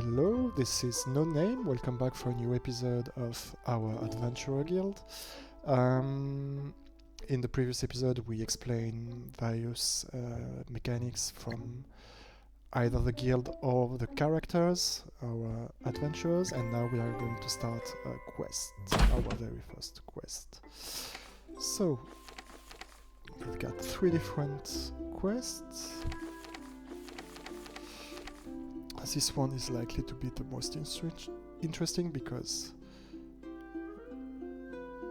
Hello, this is NoName. Welcome back for a new episode of our Adventurer Guild. In the previous episode we explained various mechanics from either the guild or the characters, our adventurers, and now we are going to start a quest, our very first quest. So, we've got 3 different quests. This one is likely to be the most interesting because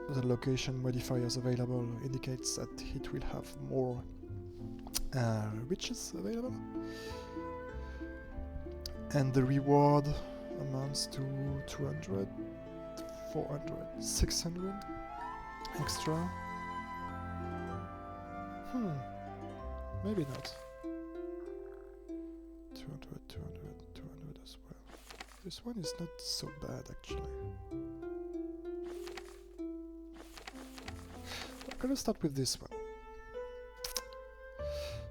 the location modifiers available indicates that it will have more riches available, and the reward amounts to 200, 400, 600 extra. Maybe not. 200 as well. This one is not so bad actually. I'm gonna start with this one.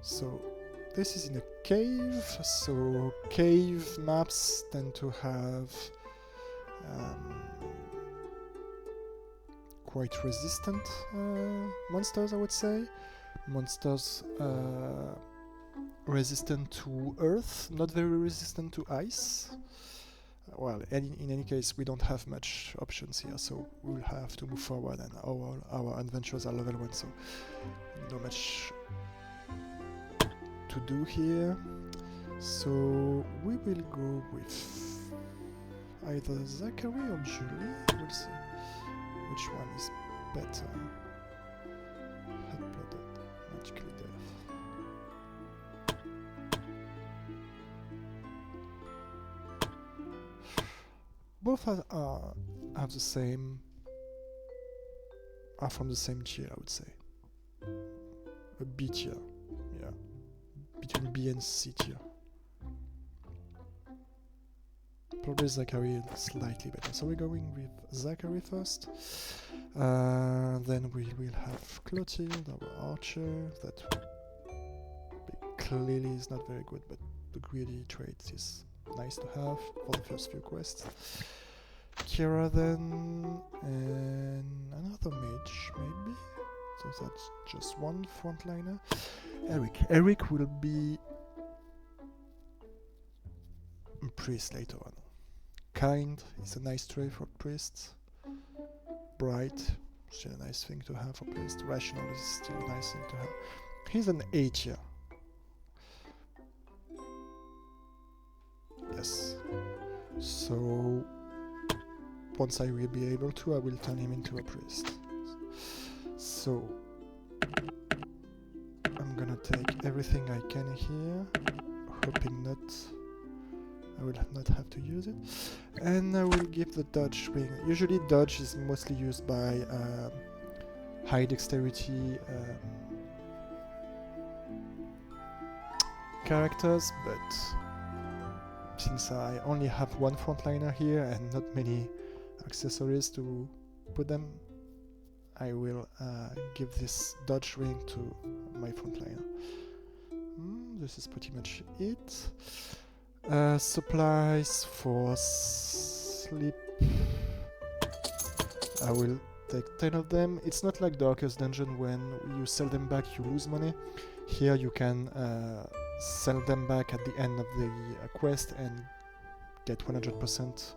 So this is in a cave, so cave maps tend to have quite resistant monsters, I would say. Monsters resistant to earth, not very resistant to ice. Well, in any case, we don't have much options here, so we'll have to move forward, and our adventures are level 1, so not much to do here. So we will go with either Zachary or Julie. We'll see which one is better. Head-blooded, magically death. Both are the same, are from the same tier, I would say. A B tier, yeah. Between B and C tier. Probably Zachary is slightly better. So we're going with Zachary first. Then we will have Clotilde, our archer, that clearly is not very good, but the greedy trait is nice to have for the first few quests. Kira then, and another mage maybe, so that's just one frontliner. Eric will be a priest later on. Kind is a nice trait for priests. Bright, still a nice thing to have for priest. Rational is still a nice thing to have. He's an A tier. Yes. So once I will be able to, I will turn him into a priest. So I'm gonna take everything I can here, hoping I will not have to use it, and I will give the dodge ring. Usually dodge is mostly used by high dexterity characters, but since I only have one frontliner here and not many accessories to put them, I will give this dodge ring to my frontliner. This is pretty much it. Supplies for sleep. I will take 10 of them. It's not like Darkest Dungeon when you sell them back you lose money. Here you can sell them back at the end of the quest and get 100%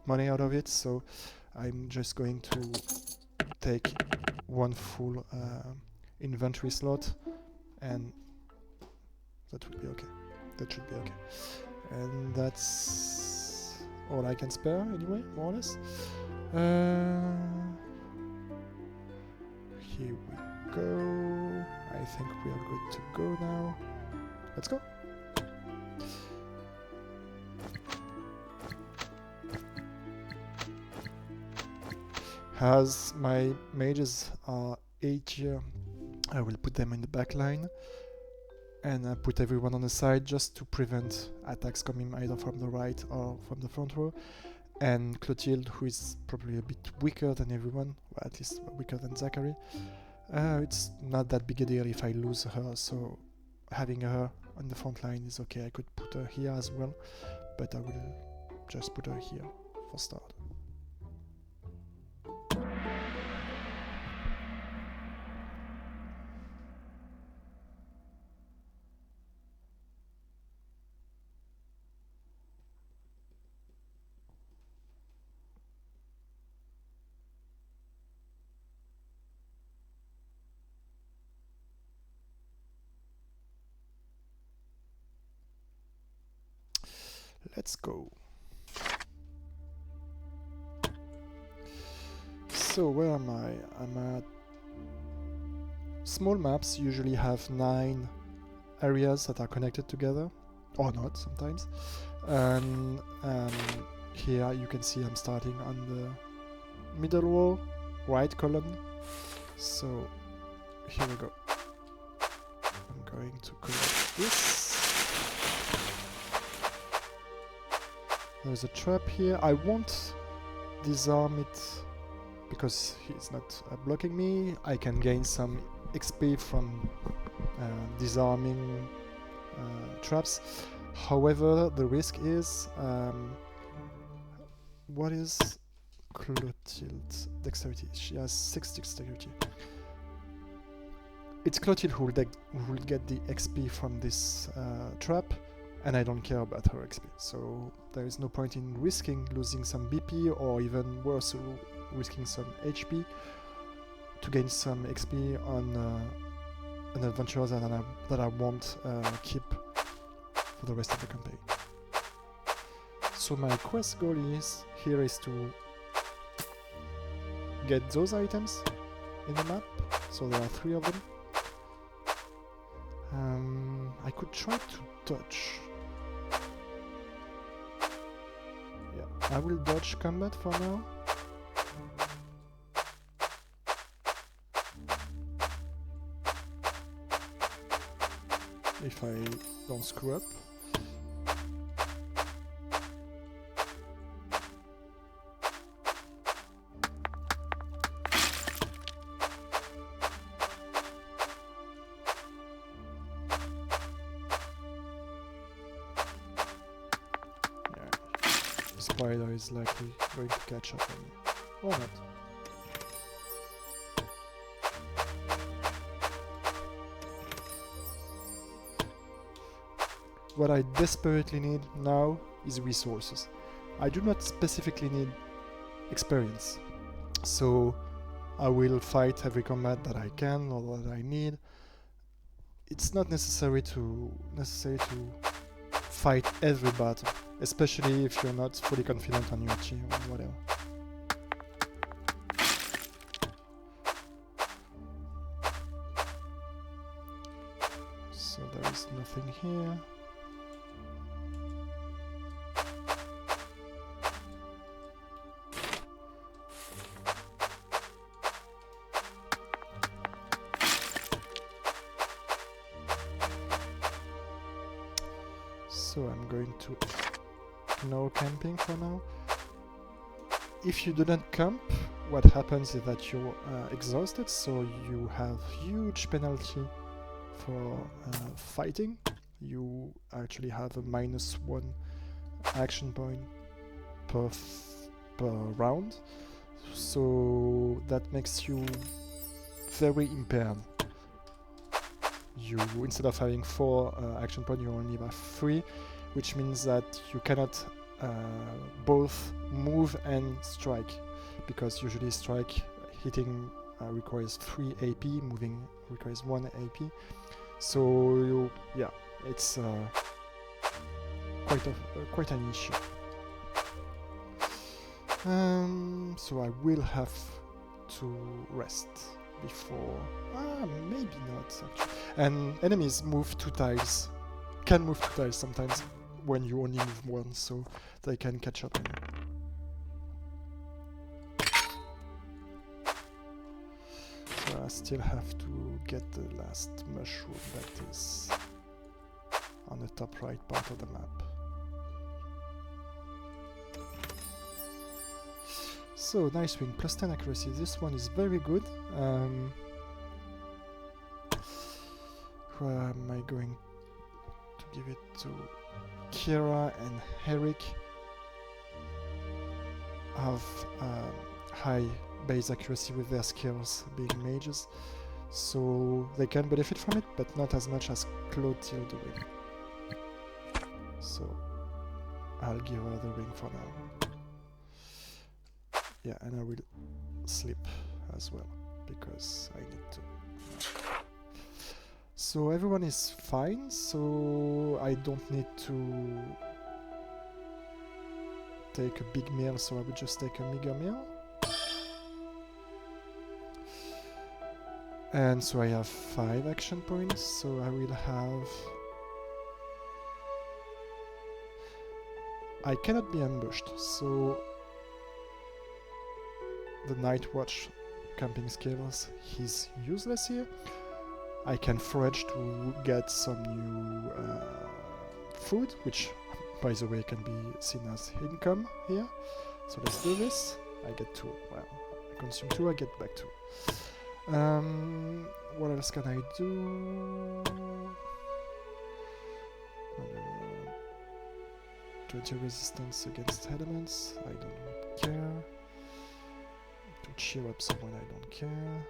money out of it, so I'm just going to take one full inventory slot, and that would be okay. That should be okay. And that's all I can spare anyway, more or less. Here we go. I think we are good to go now. Let's go. As my mages are 8 tier, I will put them in the back line and put everyone on the side just to prevent attacks coming either from the right or from the front row. And Clotilde, who is probably a bit weaker than everyone, or at least weaker than Zachary, it's not that big a deal if I lose her, so having her on the front line is okay. I could put her here as well, but I will just put her here for start. Let's go. So where am I? I'm at small maps usually have 9 areas that are connected together, or not sometimes. And here you can see I'm starting on the middle row, right column. So here we go. I'm going to collect this. There's a trap here. I won't disarm it because he's not blocking me. I can gain some XP from disarming traps. However, the risk is what is Clotilde's dexterity? She has 6 dexterity. It's Clotilde who will get the XP from this trap, and I don't care about her XP. So there is no point in risking losing some BP, or even worse, risking some HP to gain some XP on an adventure that I won't keep for the rest of the campaign. So my quest goal here is to get those items in the map. So there are 3 of them. I could try to dodge. Yeah, I will dodge combat for now. If I don't screw up. Spider is likely going to catch up on me. Or not. What I desperately need now is resources. I do not specifically need experience. So I will fight every combat that I can or that I need. It's not necessary to fight every battle, especially if you're not fully confident on your team or whatever. So there is nothing here. So I'm going to no camping for now. If you do not camp, what happens is that you're exhausted, so you have huge penalty for fighting. You actually have a -1 action point per round, so that makes you very impaired. You, instead of having 4 action points, you only have 3, which means that you cannot both move and strike, because usually strike hitting requires 3 AP, moving requires 1 AP. So yeah, it's quite an issue. So I will have to rest before. Maybe not actually. And enemies move 2 tiles. Can move 2 tiles sometimes when you only move 1, so they can catch up on you. So I still have to get the last mushroom that is on the top right part of the map. So nice wing, +10 accuracy. This one is very good. where am I going to give it to? Kira and Eric have high base accuracy with their skills being mages, so they can benefit from it, but not as much as Clotilde will. So I'll give her the ring for now. Yeah, and I will sleep as well, because I need to. So everyone is fine, so I don't need to take a big meal, so I would just take a meager meal. And so I have 5 action points, so I will have... I cannot be ambushed, so the Night Watch camping skills, he's useless here. I can forage to get some new food, which by the way can be seen as income here. So let's do this. I get 2. Well, I consume 2, I get back 2. What else can I do? 20 resistance against elements, I don't care. To cheer up someone, I don't care.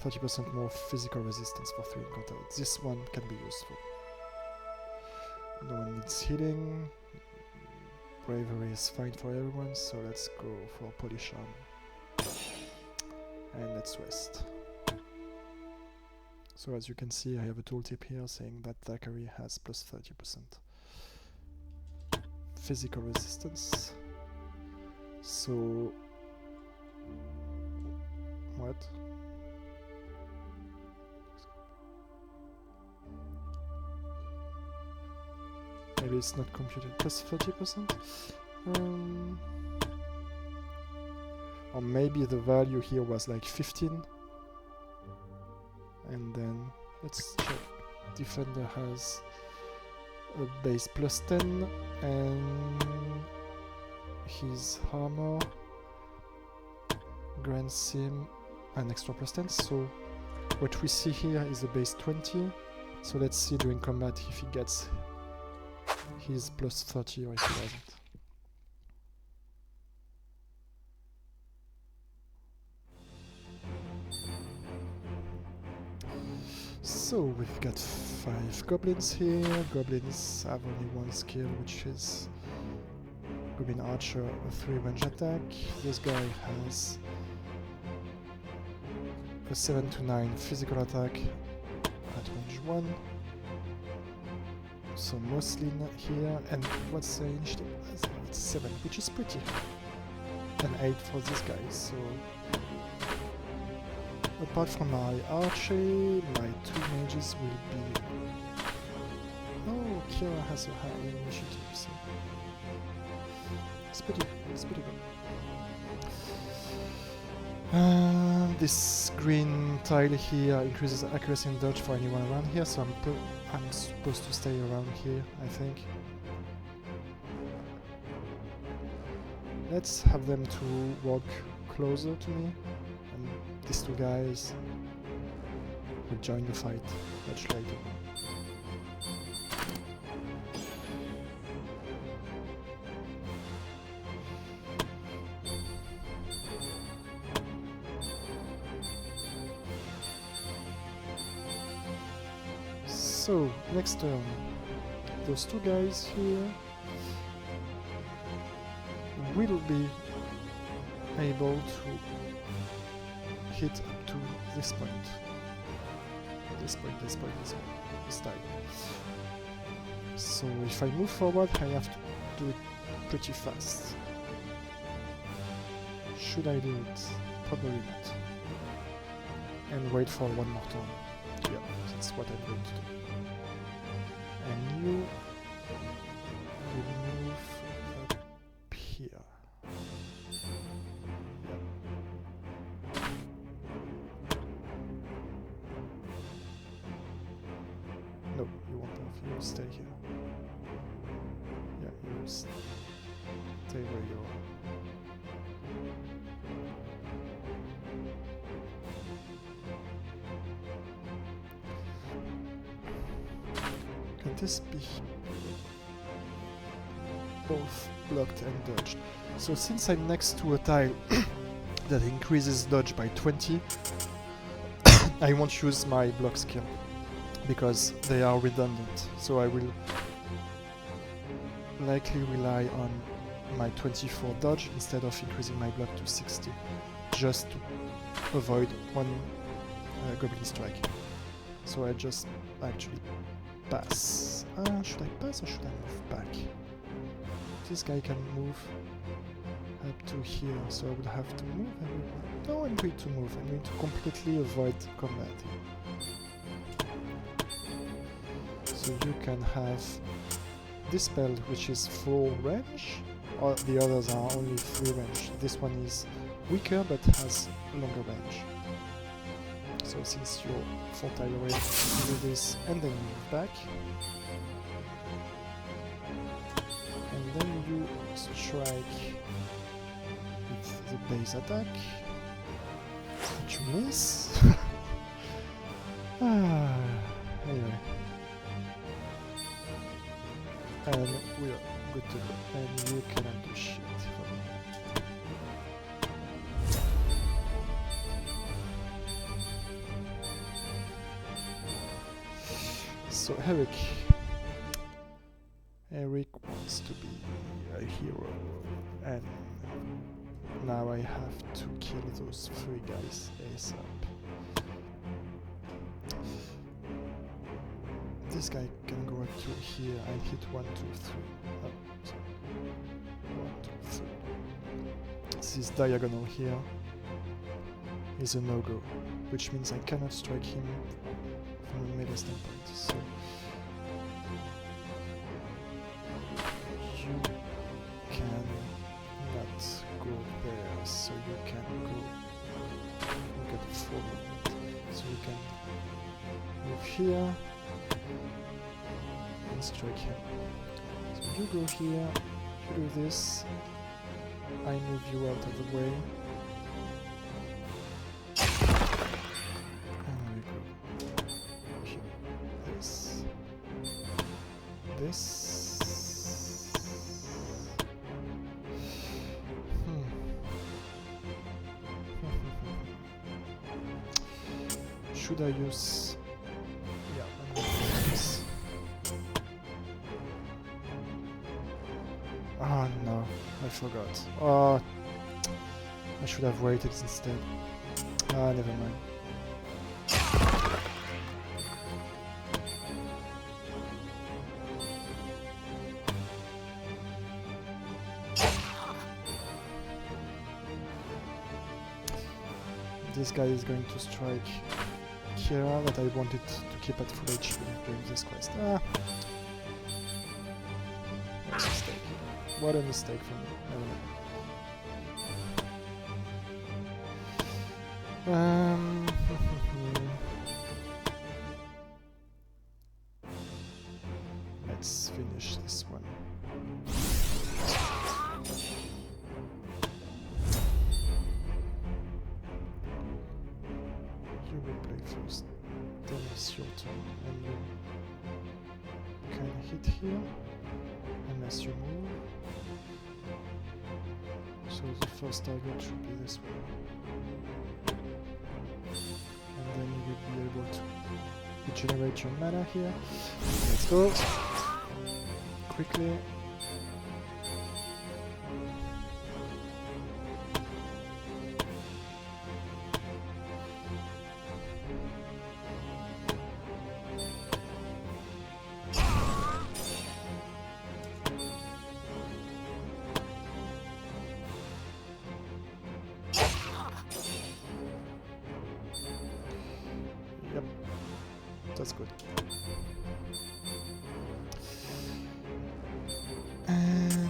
30% more physical resistance for 3 encounters. This one can be useful. No one needs healing. Bravery is fine for everyone, so let's go for Polish Arm. And let's rest. So as you can see, I have a tooltip here saying that Thackeray has plus 30% physical resistance. So... what? Maybe it's not computed. Plus 30%? Or maybe the value here was like 15. And then let's check. Defender has a base plus 10 and his armor grants him an extra plus 10. So what we see here is a base 20. So let's see during combat if he gets his plus 30 or if he doesn't. So we've got 5 goblins here. Goblins have only 1 skill, which is Goblin Archer, a 3 range attack. This guy has a 7 to 9 physical attack at range 1. So mostly not here, and what's the initiative? It's 7, which is pretty high. And 8 for this guy, so... apart from my archery, my 2 mages will be... oh, Kira has a high initiative, so... it's pretty good. This green tile here increases accuracy and dodge for anyone around here, so I'm supposed to stay around here, I think. Let's have them to walk closer to me, and these 2 guys will join the fight much later. So, next turn, those 2 guys here will be able to hit up to this point. This time. So if I move forward, I have to do it pretty fast. Should I do it? Probably not. And wait for 1 more turn. Yeah, that's what I'm going to do. And you will move up here. Yeah. No, you won't move. You will stay here. Yeah, you will stay where you are. Can this be both blocked and dodged? So since I'm next to a tile that increases dodge by 20, I won't use my block skill because they are redundant. So I will likely rely on my 24 dodge instead of increasing my block to 60, just to avoid one goblin strike. So I just actually pass. Should I pass or should I move back? This guy can move up to here, so I will have to move everywhere. No, I'm going to move. I'm going to completely avoid combat here. So you can have this spell, which is full range, or the others are only 3 range. This one is weaker but has longer range. So since you're full tile away, you do this and then move back. And then you strike with the base attack, which you miss. Anyway. And we are good to go. And you cannot do shit for me. So Eric wants to be a hero, and now I have to kill those 3 guys ASAP. This guy can go up to here and hit 1, 2, 3. Oh, sorry. 1, 2, 3. This diagonal here is a no-go, which means I cannot strike him from a melee standpoint. So you cannot go there, so you can go get forward. So you can move here and strike him. So you go here, you do this, I move you out of the way. Should I use... yeah, I'm going to use this. Oh no, I forgot. Oh, I should have waited instead. Ah, never mind. This guy is going to strike Kira that I wanted to keep at full HP during this quest. Ah! What a mistake. What a mistake from me. Let's finish this one. You will play first, then it's your turn, and you can hit here, unless you move. So the first target should be this one. And then you will be able to regenerate your mana here. Let's go! Quickly. Yep, that's good. And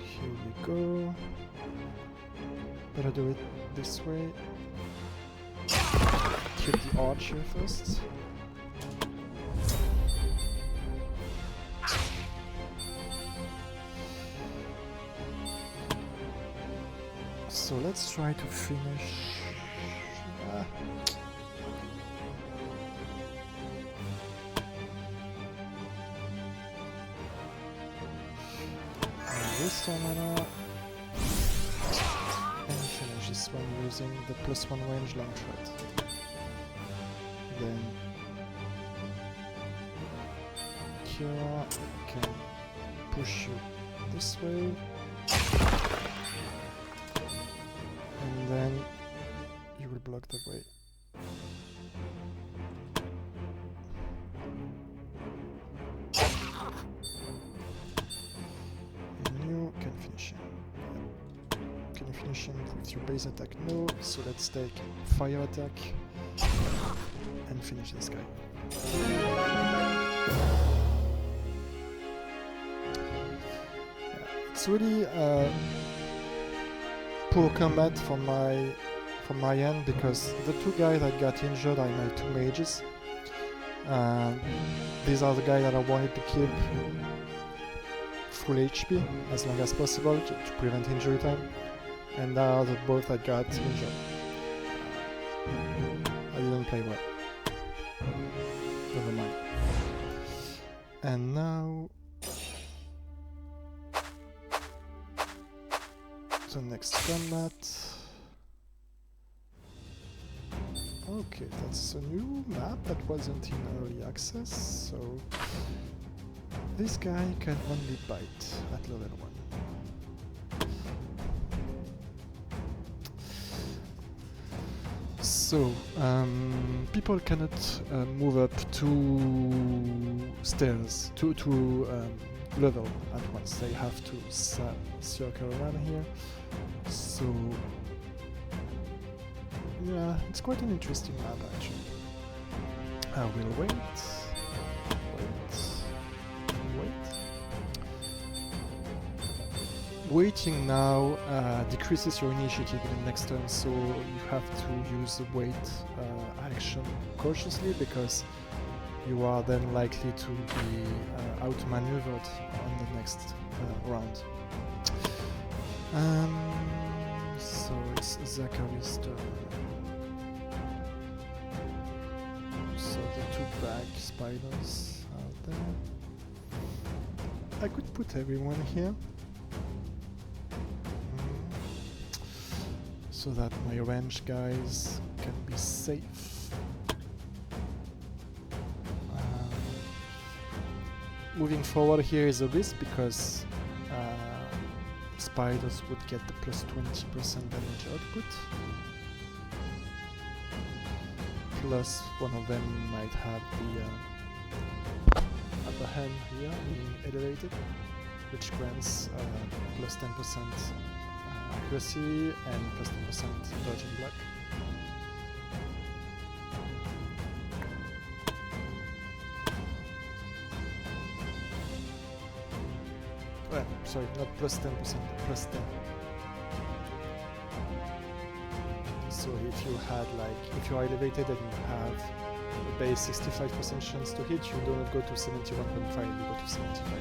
here we go. Better do it this way. Kill the archer first. So let's try to finish. stamina. And finish this one using the +1 range long shot. Then Kira can push you this way. And then you will block the way. And you can finish him. Can you finish him with your base attack? No, so let's take fire attack and finish this guy. It's really poor combat from my end because the two guys that got injured are my two mages. These are the guys that I wanted to keep full HP as long as possible to prevent injury time, and now are the both that got injured. I didn't play well. Never mind. And now the next combat. Okay, that's a new map that wasn't in early access, so this guy can only bite at level 1. So, people cannot move up 2 stairs, two level at once. They have to circle around here. So, yeah, it's quite an interesting map actually. I will wait. Waiting now decreases your initiative in the next turn, so you have to use the wait action cautiously because you are then likely to be outmaneuvered on the next round. So it's Zachary's turn. So the 2 back spiders are there. I could put everyone here. So that my range guys can be safe. Moving forward here is a risk because spiders would get the +20% damage output. Plus one of them might have the upper hand here being elevated, which grants +10% accuracy and +10% dodging block. Sorry, not +10%, +10. So if you had if you are elevated and you have a base 65% chance to hit, you do not go to 71.5, you go to 75.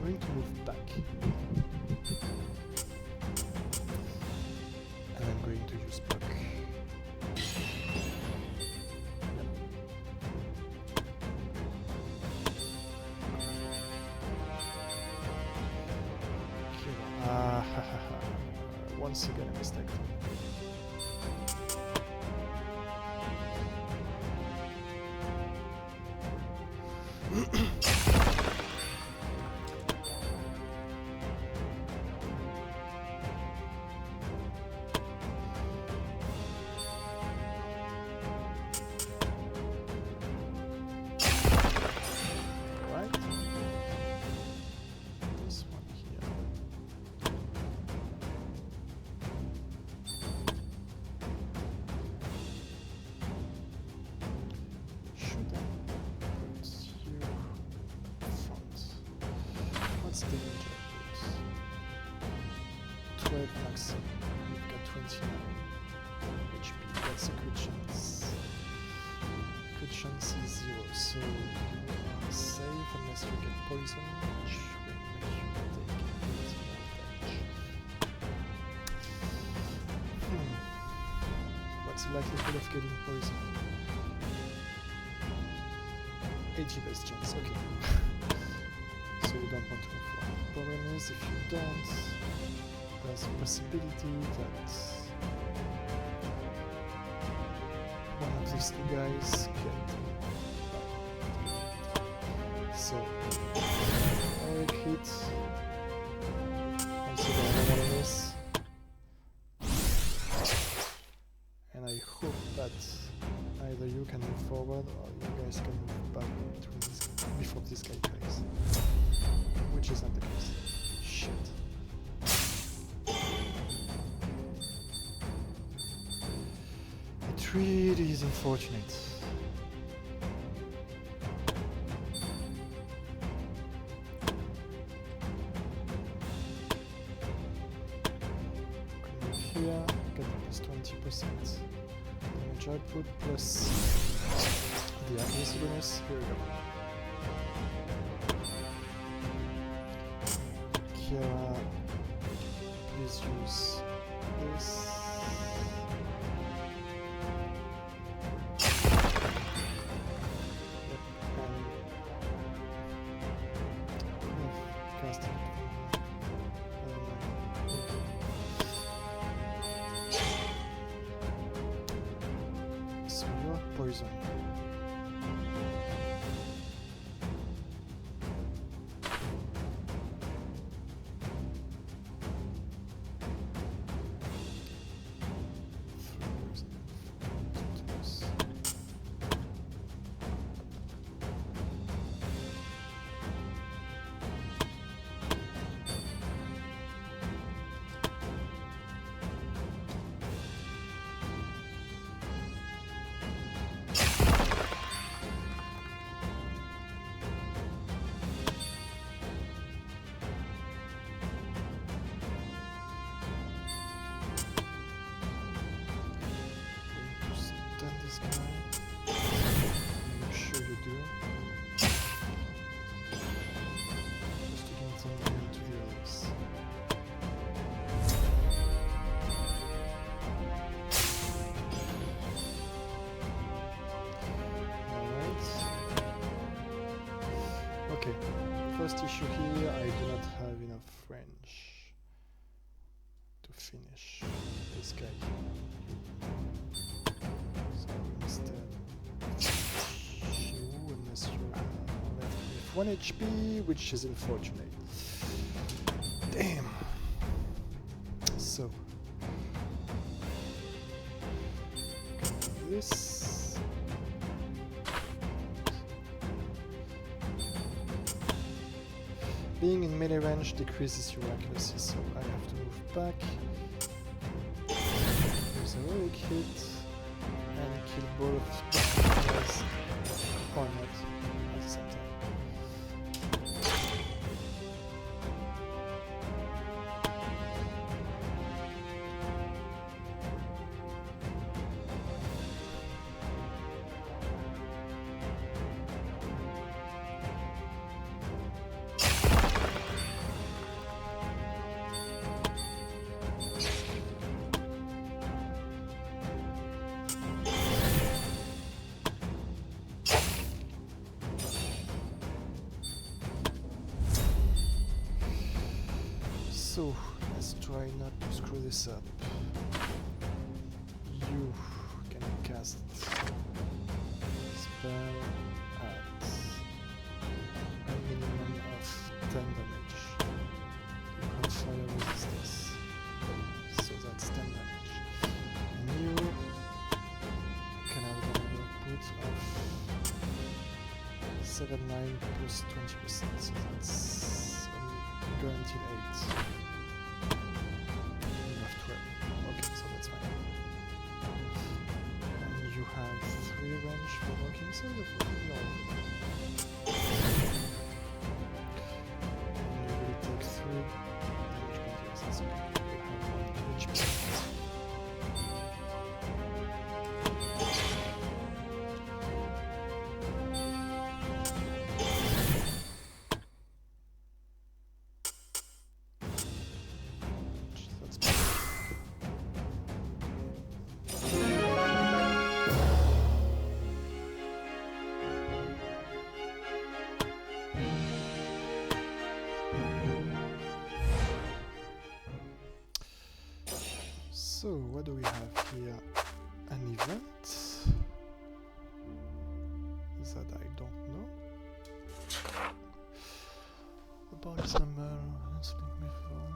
Going to move back, and I'm going to use block. Once again a mistake. What's the range of those? 12 maximum. We've got 29. HP. That's a crit chance. Crit chance is 0, so you are safe unless you get poisoned, which will make you take a bit more damage. What's the likelihood of getting poisoned? 80% chance, okay. So you don't want to move forward. The problem is, if you don't, there's a possibility that one of these two guys get. So, OAG hit. Consider another miss. And I hope that either you can move forward or you guys can move back before this guy dies. Which is not the case. Shit. It really is unfortunate. Come here, get plus 20% damage output plus the accuracy bonus. Here we go. Kira, please use this. Yep, and casting. So you're poison. Okay, first issue here, I do not have enough range to finish this guy. So instead, you, unless you have left with 1 HP, which is unfortunate. Damn! So, this. Being in melee range decreases your accuracy, so I have to move back. Use a heroic hit and kill both guys or not at the same time. So, let's try not to screw this up. You can cast spell at a minimum of 10 damage. You have fire resistance, so that's 10 damage. And you can have an output of 7-9 plus 20%, so that's guaranteed 8. You have 12. Okay, so that's fine. And you have 3 range for working, so you're working normal. And you will take 3 damage, but yes, that's okay. You will have 1 HP. So, what do we have here? An event that I don't know. The body's number, speak before,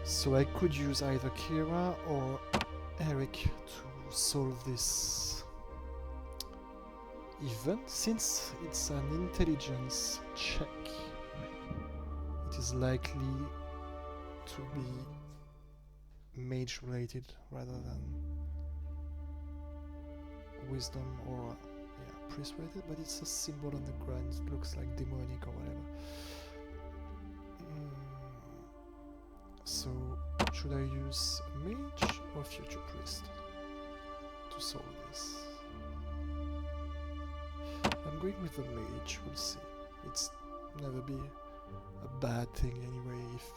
So I could use either Kira or Eric to solve this event. Since it's an intelligence check, it is likely to be mage related rather than wisdom or priest related, but it's a symbol on the ground. It looks like demonic or whatever. So should I use mage or future priest to solve this? I'm going with the mage, we'll see. It's never be a bad thing anyway if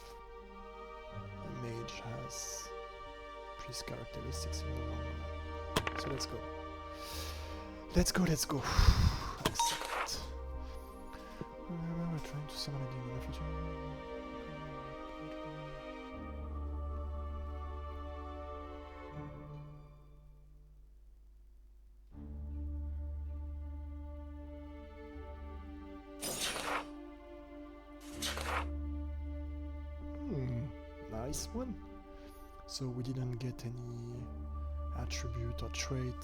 a mage has priest characteristics in the long run. So let's go. Let's go. Accept. We're trying to summon a demon. Nice one. So we didn't get any attribute or trait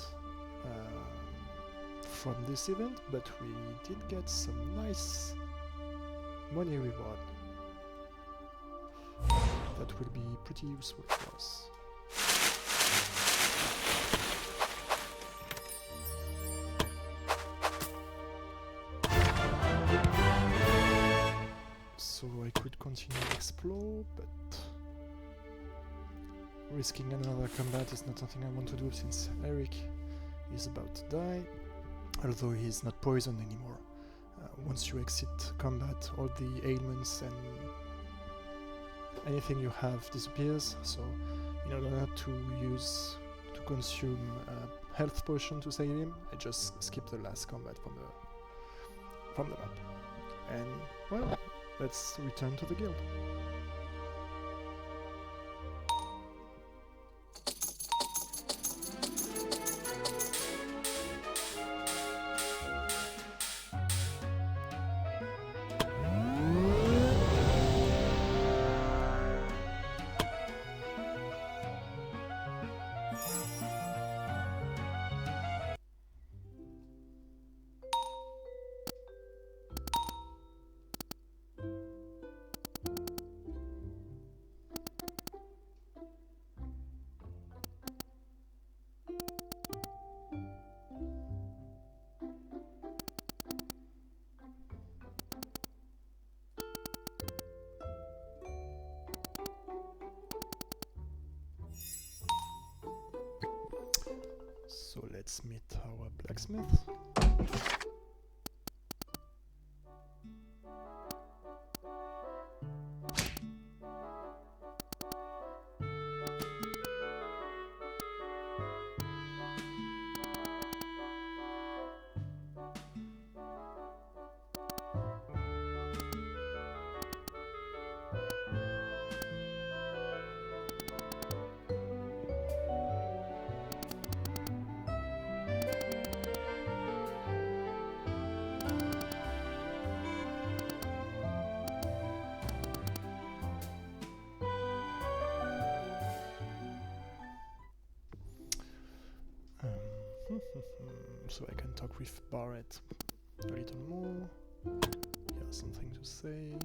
from this event, but we did get some nice money reward that will be pretty useful for us. So I could continue to explore, but risking another combat is not something I want to do since Eric is about to die, although he's not poisoned anymore. Once you exit combat, all the ailments and anything you have disappears, so in order not to consume a health potion to save him, I just skip the last combat from the map. And well, let's return to the guild. So let's meet our blacksmith. So I can talk with Barrett a little more. He has something to say.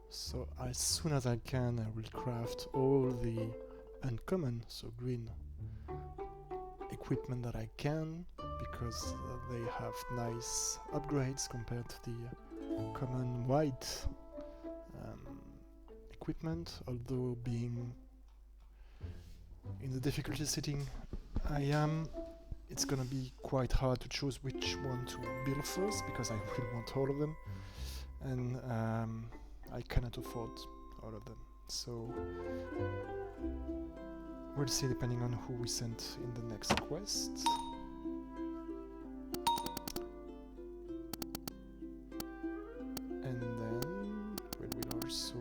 So as soon as I can, I will craft all the uncommon, so green equipment that I can, because they have nice upgrades compared to the common white equipment, although being in the difficulty setting I am, it's gonna be quite hard to choose which one to build first, because I really want all of them, and I cannot afford all of them. So we'll see depending on who we send in the next quest. And then we will also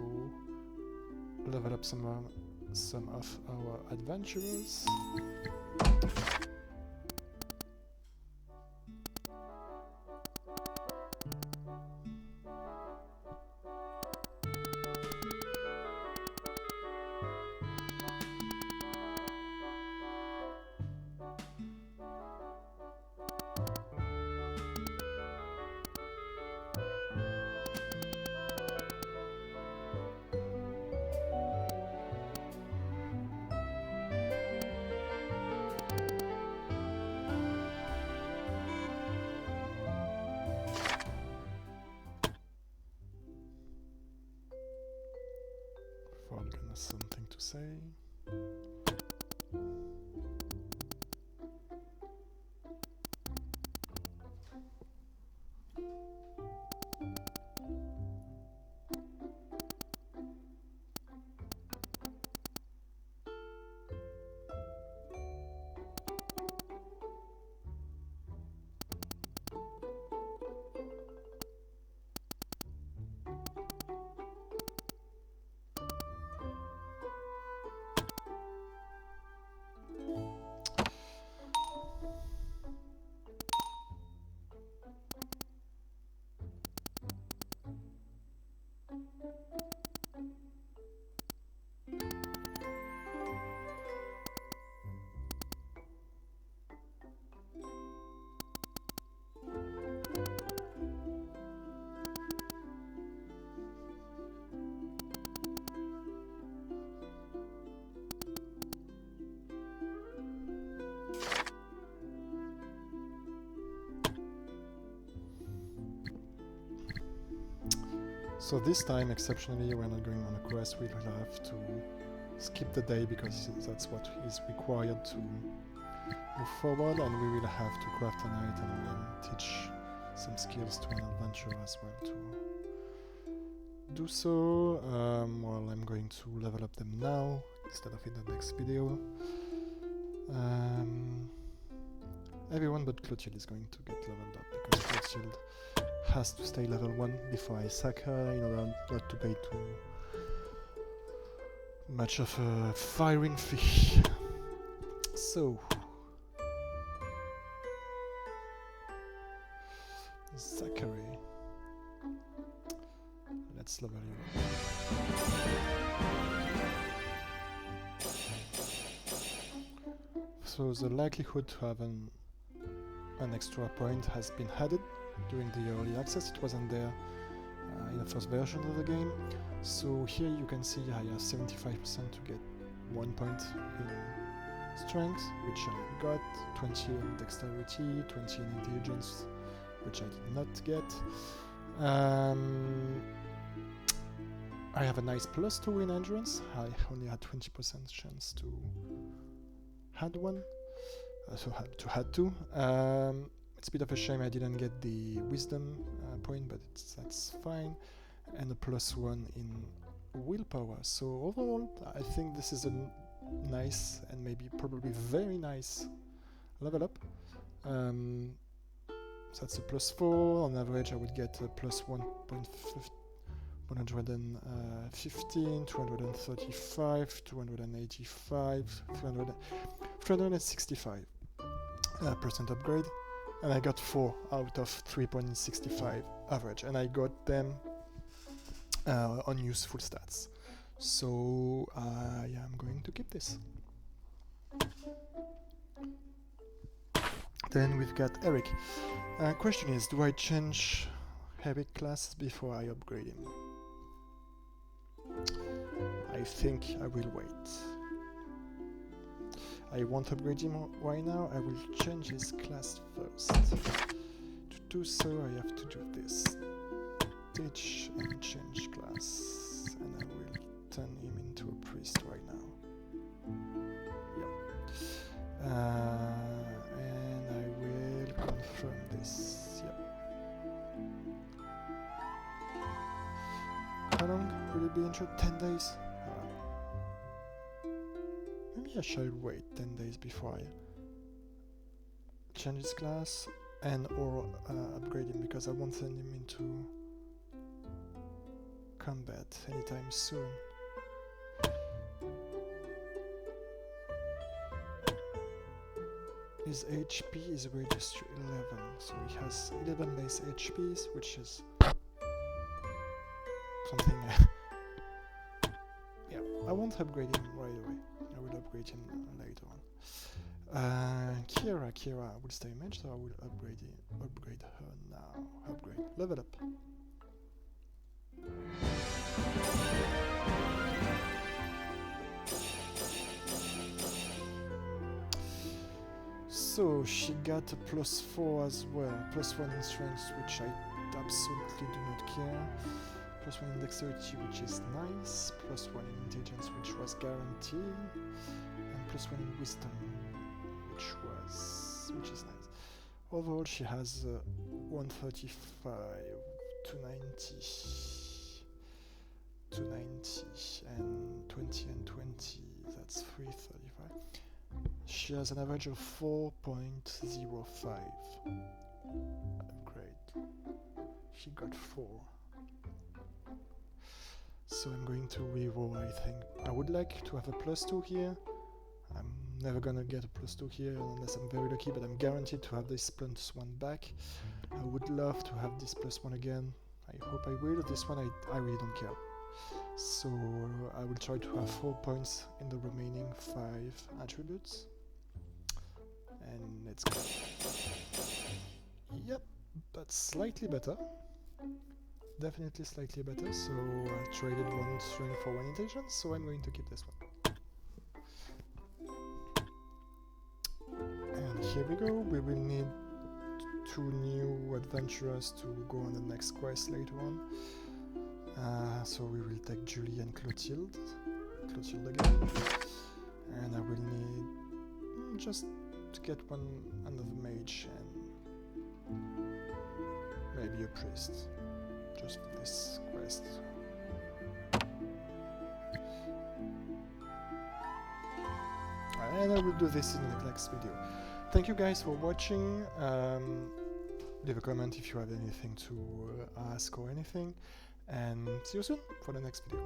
level up some of our adventurers. Falcon has something to say. So this time, exceptionally, we're not going on a quest. We'll have to skip the day because that's what is required to move forward, and we will have to craft an item and then teach some skills to an adventurer as well to do so. Well, I'm going to level up them now instead of in the next video. Everyone but Clotilde is going to get leveled up because Clotilde has to stay level 1 before I sack her in order not to pay too much of a firing fee. So Zachary, let's level you up. So the likelihood to have an extra point has been added during the early access. It wasn't there in the first version of the game. So here you can see I have 75% to get 1 point in strength, which I got, 20 in dexterity, 20 in intelligence, which I did not get. I have a nice +2 in endurance. I only had 20% chance to add one, so had to add 2. It's a bit of a shame I didn't get the wisdom point, but that's fine. And a +1 in willpower. So overall, I think this is a nice and maybe probably very nice level up. So that's a +4. On average, I would get a +1.15, 235, 285, 365% upgrade. And I got 4 out of 3.65 average, and I got them on useful stats. So yeah, I'm going to keep this. Then we've got Eric. Question is, do I change Eric class before I upgrade him? I think I will wait. I won't upgrade him right now, I will change his class first. To do so, I have to do this. Teach and change class. And I will turn him into a priest right now. Yep. will be injured 10 days. Maybe I shall wait 10 days before I change his class and or upgrade him, because I won't send him into combat anytime soon. His HP is reduced to 11, so he has 11 less HPs, which is something. Yeah, I won't upgrade him right away. I will upgrade him later on. Kira will stay mage, so I will upgrade her now. Upgrade, level up. So she got a +4 as well, +1 in strength, which I absolutely do not care. +1 in dexterity, which is nice. +1 in intelligence, which was guaranteed, and +1 in wisdom, which is nice. Overall, she has 135 to 90, and 20 and 20. That's 335. She has an average of 4.05. Great. She got 4. So I'm going to reroll, I think. I would like to have a +2 here. I'm never gonna get a +2 here unless I'm very lucky, but I'm guaranteed to have this +1 back. I would love to have this +1 again. I hope I will. This one I really don't care. So I will try to have 4 points in the remaining 5 attributes. And let's go. Yep, that's slightly better. Definitely slightly better. So I traded 1 strength for 1 intelligence, so I'm going to keep this one. And here we go. We will need 2 new adventurers to go on the next quest later on. So we will take Julie and Clotilde again. And I will need just to get another mage and maybe a priest, just for this quest. And I will do this in the next video. Thank you guys for watching. Leave a comment if you have anything to ask or anything, and see you soon for the next video.